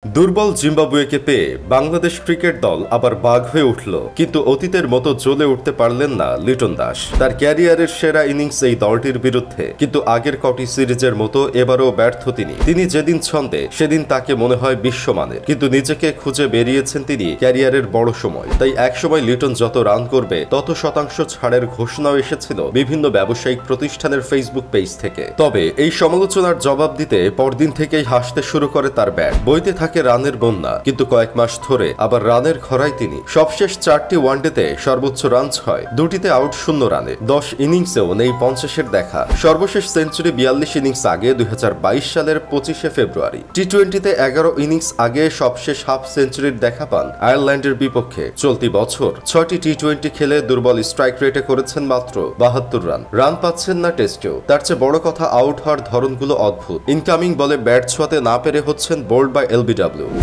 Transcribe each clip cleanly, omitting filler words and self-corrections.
দুর্বল জিম্বাবুয়েকে পেয়ে বাংলাদেশ ক্রিকেট দল আবার বাঘ হয়ে উঠল, কিন্তু অতীতের মতো জ্বলে উঠতে পারলেন না লিটন দাস। তার ক্যারিয়ারের সেরা ইনিংস এই দলটির বিরুদ্ধে, কিন্তু আগের কটি সিরিজের মতো এবারও ব্যর্থ তিনি যেদিন ছন্দে সেদিন তাকে মনে হয় বিশ্বমানের, কিন্তু নিজেকে খুঁজে বেরিয়েছেন তিনি ক্যারিয়ারের বড় সময়। তাই একসময় লিটন যত রান করবে তত শতাংশ ছাড়ের ঘোষণাও এসেছিল বিভিন্ন ব্যবসায়িক প্রতিষ্ঠানের ফেসবুক পেজ থেকে। তবে এই সমালোচনার জবাব দিতে পরদিন থেকেই হাসতে শুরু করে তার ব্যাট। বইতে থাকে রানের বন্যা, কিন্তু কয়েক মাস ধরে আবার রানের খরায় তিনি। সবশেষ 4টি ওয়ানডেতে সর্বোচ্চ রান 6, 2টিতে আউট 0 রানে। 10 ইনিংসেও নেই 50-এর দেখা। সর্বশেষ সেঞ্চুরি 42 ইনিংস আগে 2022 সালের 25শে ফেব্রুয়ারি। টি-20তে 11 ইনিংস আগে সবশেষ হাফ সেঞ্চুরির দেখা পান আয়ারল্যান্ডের বিপক্ষে। চলতি বছর 6টি টি-20 খেলে দুর্বল স্ট্রাইক রেটে করেছেন মাত্র 72 রান। রান পাচ্ছেন না টেস্টেও। তার চেয়ে বড় কথা, আউট হওয়ার ধরনগুলো অদ্ভুত। ইনকামিং বলে ব্যাট ছোঁয়াতে না পেরে হচ্ছেন বোল্ড বাই এলবিডব্লিউ।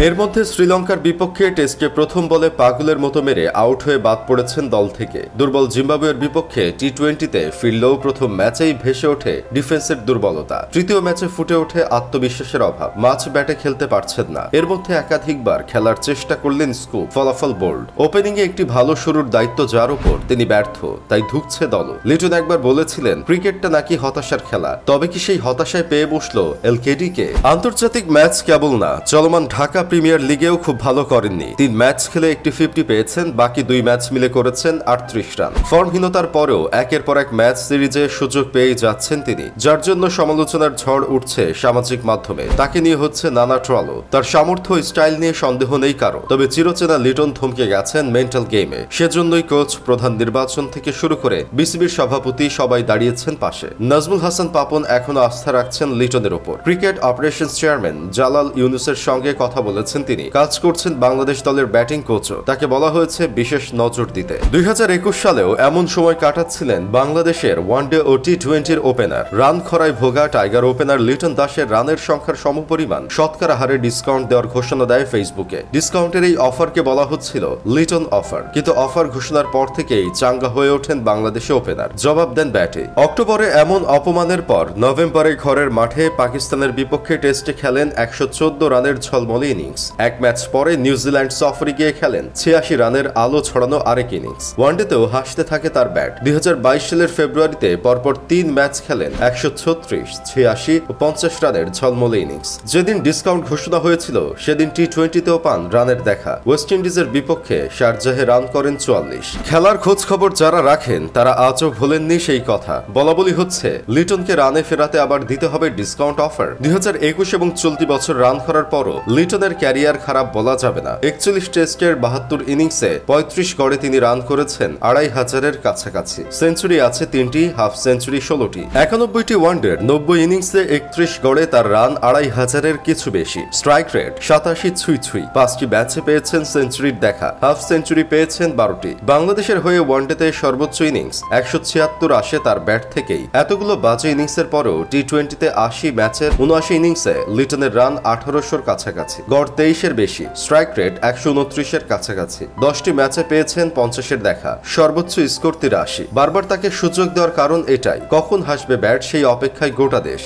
এর মধ্যে শ্রীলঙ্কার বিপক্ষে টেস্টে প্রথম বলে পাগলের মতো মেরে আউট হয়ে বাদ পড়েছেন দল থেকে। দুর্বল জিম্বাবুয়ের বিপক্ষে টি-20তে ফিরলেও প্রথম ম্যাচেই ভেসে ওঠে ডিফেন্সের দুর্বলতা। তৃতীয় ম্যাচে ফুটে ওঠে আত্মবিশ্বাসের অভাব। মাঝ ব্যাটে খেলতে পারছেন না। এর মধ্যে একাধিকবার খেলার চেষ্টা করলেন স্কুপ, ফলাফল বোল্ড। ওপেনিংয়ে একটি ভালো শুরুর দায়িত্ব যার উপর, তিনি ব্যর্থ, তাই ধুঁকছে দল। লিটন একবার বলেছিলেন ক্রিকেটটা নাকি হতাশার খেলা। তবে কি সেই হতাশায় পেয়ে বসলো এলকেডিকে? আন্তর্জাতিক ম্যাচ কেবল না, চলমান ঢাকা প্রিমিয়ার লিগেও খুব ভালো করেননি। 3 ম্যাচ খেলে একটি 50 পেয়েছেন, বাকি 2 ম্যাচ মিলে করেছেন 38 রান। ফর্মহীনতার পরেও একের পর এক ম্যাচ সিরিজে সুযোগ পেয়ে যাচ্ছেন তিনি, যার জন্য সমালোচনার ঝড় উঠছে সামাজিক মাধ্যমে। তাকে নিয়ে হচ্ছে নানা ট্রলও। তার সামর্থ্য স্টাইল নিয়ে সন্দেহ নেই কারো, তবে চিরচেনা লিটন থমকে গেছেন মেন্টাল গেমে। সেজন্যই কোচ, প্রধান নির্বাচন থেকে শুরু করে বিসিবির সভাপতি সবাই দাঁড়িয়েছেন পাশে। নাজমুল হাসান পাপন এখনো আস্থা রাখছেন লিটনের ওপর। ক্রিকেট অপারেশনস চেয়ারম্যান জালাল ইউনুসের সঙ্গে কথা বলেছেন তিনি। কাজ করছেন বাংলাদেশ দলের ব্যাটিং কোচও। তাকে বলা হয়েছে বিশেষ নজর দিতে। 2021 সালেও এমন সময় কাটাচ্ছিলেন বাংলাদেশের ওয়ানডে ও টি-20-র ওপেনার। রান খরায় ভোগা টাইগার ওপেনার লিটন দাসের রানের সংখ্যার সমপরিমাণ শতকরা হারে ডিসকাউন্ট দেওয়ার ঘোষণা দেয় ফেসবুকে। ডিসকাউন্টের এই অফারকে বলা হচ্ছিল লিটন অফার, কিন্তু অফার ঘোষণার পর থেকেই চাঙ্গা হয়ে ওঠেন বাংলাদেশি ওপেনার। জবাব দেন ব্যাটে। অক্টোবরে এমন অপমানের পর নভেম্বরে ঘরের মাঠে পাকিস্তানের বিপক্ষে টেস্টে খেলেন 114 রানের ঝলমলে ইনিংস। এক ম্যাচ পরে নিউজিল্যান্ড সফরে গিয়ে খেলেন 86 রানের আলো ছড়ানো আরেক ইনিংস। ওয়ানডেতেও হাসতে থাকে তার ব্যাট। 2022 সালের ফেব্রুয়ারিতে পরপর 3 ম্যাচ খেলেন 136, 86 ও 50 রানের ঝলমলে ইনিংস। যেদিন ডিসকাউন্ট ঘোষণা হয়েছিল সেদিন টি-20তেও পান রানের দেখা। ওয়েস্ট ইন্ডিজের বিপক্ষে শারজাহে রান করেন 44। খেলার খোঁজ খবর যারা রাখেন তারা আজও ভোলেননি সেই কথা। বলাবলি হচ্ছে লিটনকে রানে ফেরাতে আবার দিতে হবে ডিসকাউন্ট অফার। 2021 এবং চলতি বছর রান করার পরও লিটনের ক্যারিয়ার খারাপ বলা যাবে না। 41 টেস্টের 72 ইনিংসে 35 গড়ে তিনি রান করেছেন 2500-এর কাছাকাছি। সেঞ্চুরি আছে 3টি, হাফ সেঞ্চুরি 16টি। 91টি ওয়ানডের 90 ইনিংসে 31 গড়ে তার রান 2500-এর কিছু বেশি। স্ট্রাইক রেট 87 ছুঁই। 5টি ম্যাচে পেয়েছেন সেঞ্চুরির দেখা, হাফ সেঞ্চুরি পেয়েছেন 12টি। বাংলাদেশের হয়ে ওয়ানডেতে সর্বোচ্চ ইনিংস 176 আসে তার ব্যাট থেকেই। এতগুলো বাজে ইনিংসের পরও টি-20তে 80 ম্যাচের 79 ইনিংসে লিটনের রান 1800-র কাছাকাছি, গড় 23-এর বেশি। স্ট্রাইক রেট 129-এর কাছাকাছি। 10টি ম্যাচে পেয়েছেন 50-এর দেখা, সর্বোচ্চ স্কোর 83। বারবার তাকে সুযোগ দেওয়ার কারণ এটাই, কখন হাসবে ব্যাট সেই অপেক্ষায় গোটা দেশ।